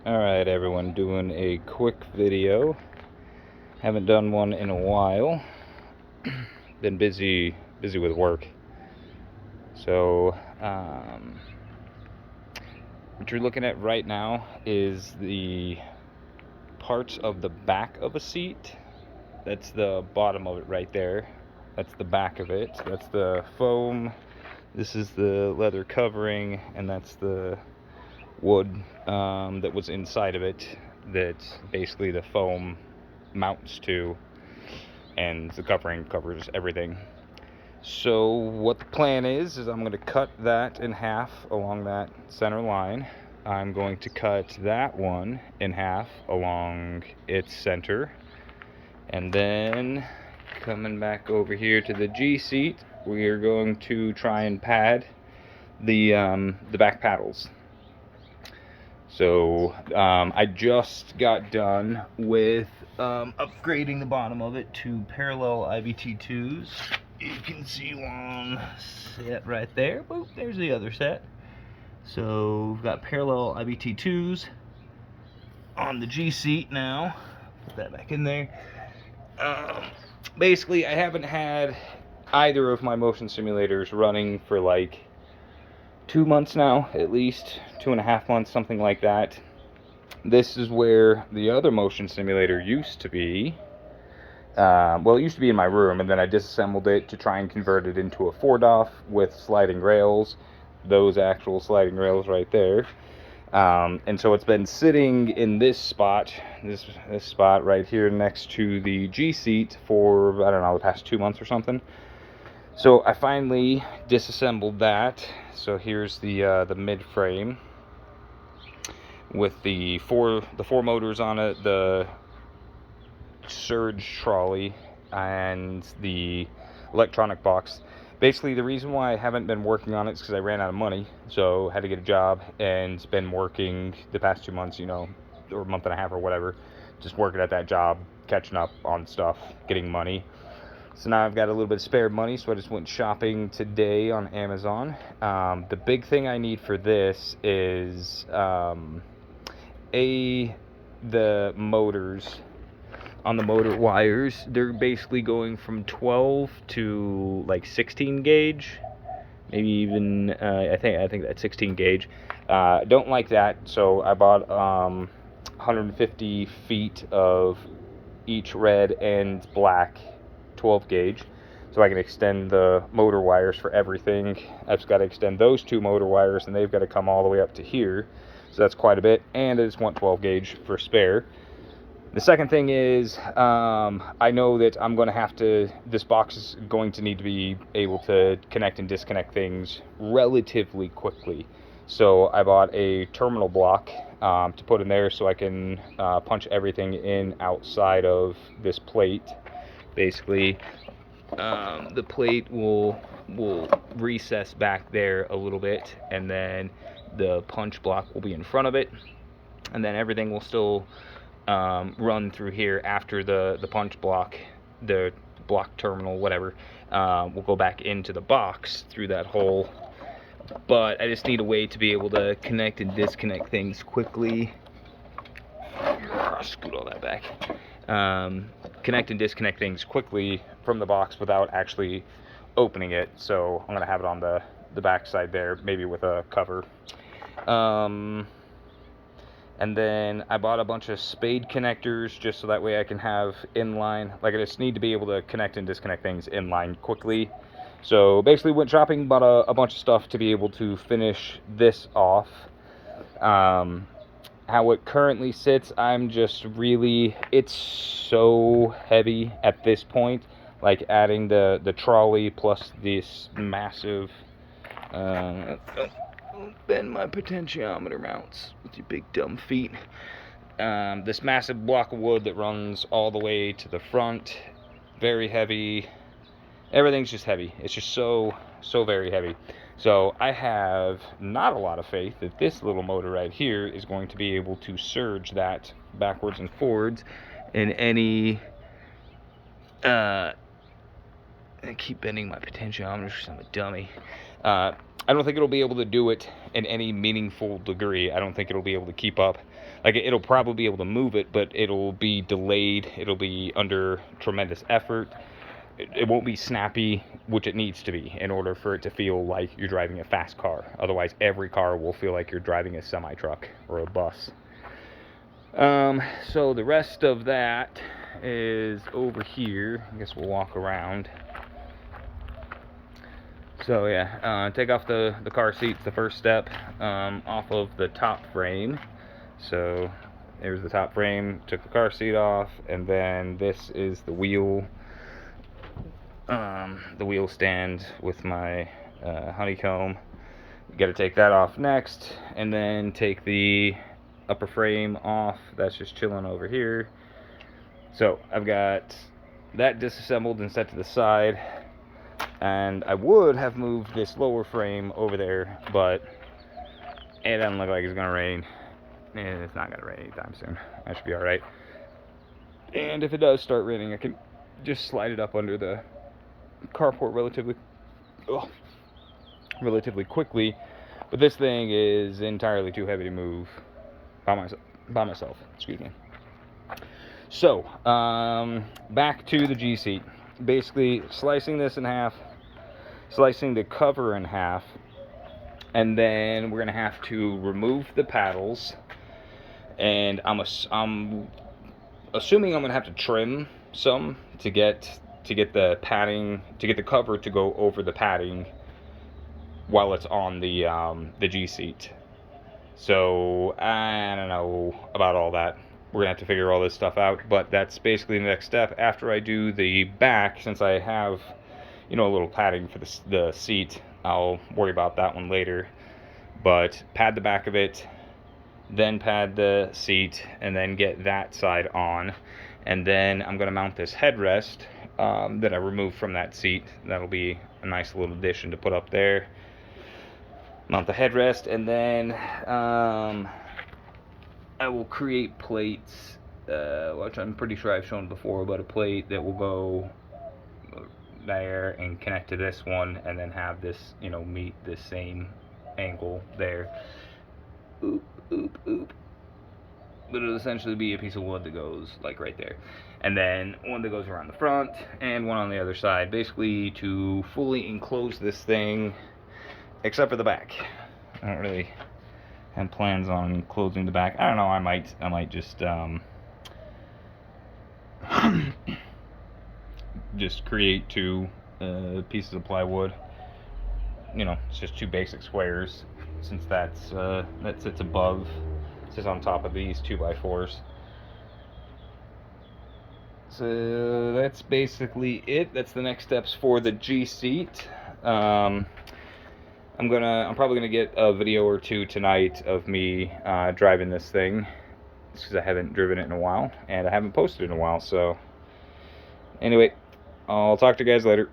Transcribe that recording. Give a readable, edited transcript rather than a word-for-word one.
Alright everyone, doing a quick video. Haven't done one in a while. Been busy with work. So, what you're looking at right now is the parts of the back of a seat. That's the bottom of it right there. That's the back of it. That's the foam. This is the leather covering, and that's the wood that was inside of it, that basically the foam mounts to, and the covering covers everything. So what the plan is I'm going to cut that in half along that center line. I'm going to cut that one in half along its center, and then coming back over here to the Gseat, we are going to try and pad the back paddles. So I just got done with upgrading the bottom of it to parallel IVT2s. You can see one set right there. Boop, there's the other set. So we've got parallel IVT2s on the Gseat now. Put that back in there. Basically, I haven't had either of my motion simulators running for like 2 months now, at least 2.5 months, something like that. This is where the other motion simulator used to be. Well, it used to be in my room, and then I disassembled it to try and convert it into a 4DOF with sliding rails, those actual sliding rails right there. And so it's been sitting in this spot right here next to the Gseat for, I don't know, the past 2 months or something. So I finally disassembled that. So here's the mid frame with the four motors on it, the surge trolley, and the electronic box. Basically, the reason why I haven't been working on it is because I ran out of money, so had to get a job, and been working the past 2 months, or a month and a half or whatever, just working at that job, catching up on stuff, getting money. So now I've got a little bit of spare money, so I just went shopping today on Amazon. The big thing I need for this is the motors. On the motor wires, they're basically going from 12 to like 16 gauge, maybe even I think that's 16 gauge. Don't like that, so I bought 150 feet of each red and black 12 gauge, so I can extend the motor wires for everything. I've just got to extend those 2 motor wires, and they've got to come all the way up to here, so that's quite a bit, and I just want 12 gauge for spare. The second thing is, I know that I'm going to have to, this box is going to need to be able to connect and disconnect things relatively quickly. So I bought a terminal block to put in there so I can punch everything in outside of this plate. Basically, the plate will recess back there a little bit, and then the punch block will be in front of it, and then everything will still run through here after the punch block, the block terminal, whatever, will go back into the box through that hole. But I just need a way to be able to connect and disconnect things quickly. I'll scoot all that back. Connect and disconnect things quickly from the box without actually opening it. So I'm gonna have it on the back side there, maybe with a cover. And then I bought a bunch of spade connectors just so that way I can have inline, like I just need to be able to connect and disconnect things inline quickly. So basically went shopping, bought a bunch of stuff to be able to finish this off. How it currently sits, I'm just really, it's so heavy at this point, like adding the trolley plus this massive, bend my potentiometer mounts with your big dumb feet. This massive block of wood that runs all the way to the front, very heavy. Everything's just heavy. It's just so very heavy. So I have not a lot of faith that this little motor right here is going to be able to surge that backwards and forwards in any I keep bending my potentiometer because I'm a dummy. I don't think it'll be able to do it in any meaningful degree. I don't think it'll be able to keep up. Like, it'll probably be able to move it, but it'll be delayed. It'll be under tremendous effort. It won't be snappy, which it needs to be in order for it to feel like you're driving a fast car. Otherwise, every car will feel like you're driving a semi-truck or a bus. So the rest of that is over here. I guess we'll walk around. So yeah, take off the car seats, the first step, off of the top frame. So there's the top frame, took the car seat off, and then this is the wheel stand with my honeycomb. Got to take that off next, and then take the upper frame off. That's just chilling over here. So I've got that disassembled and set to the side, and I would have moved this lower frame over there, but it doesn't look like it's gonna rain, and it's not gonna rain anytime soon. That should be all right. And if it does start raining, I can just slide it up under the carport relatively quickly. But this thing is entirely too heavy to move by myself. Excuse me. So back to the Gseat. Basically slicing this in half, slicing the cover in half, and then we're gonna have to remove the paddles, and I'm assuming I'm gonna have to trim some to get the padding, to get the cover to go over the padding while it's on the Gseat. So I don't know about all that. We're gonna have to figure all this stuff out, but that's basically the next step. After I do the back, since I have, you know, a little padding for the seat, I'll worry about that one later. But pad the back of it, then pad the seat, and then get that side on. And then I'm gonna mount this headrest that I removed from that seat. That'll be a nice little addition to put up there. Mount the headrest, and then I will create plates, which I'm pretty sure I've shown before, but a plate that will go there and connect to this one, and then have this, you know, meet this same angle there. Oop, oop, oop. But it'll essentially be a piece of wood that goes like right there, and then one that goes around the front and one on the other side, basically to fully enclose this thing except for the back. I don't really have plans on closing the back. I don't know, I might just just create two pieces of plywood. You know, it's just two basic squares, since that sits above, sits on top of these 2x4s. So that's basically it. That's the next steps for the Gseat. I'm probably gonna get a video or two tonight of me driving this thing, because I haven't driven it in a while, and I haven't posted it in a while. So anyway, I'll talk to you guys later.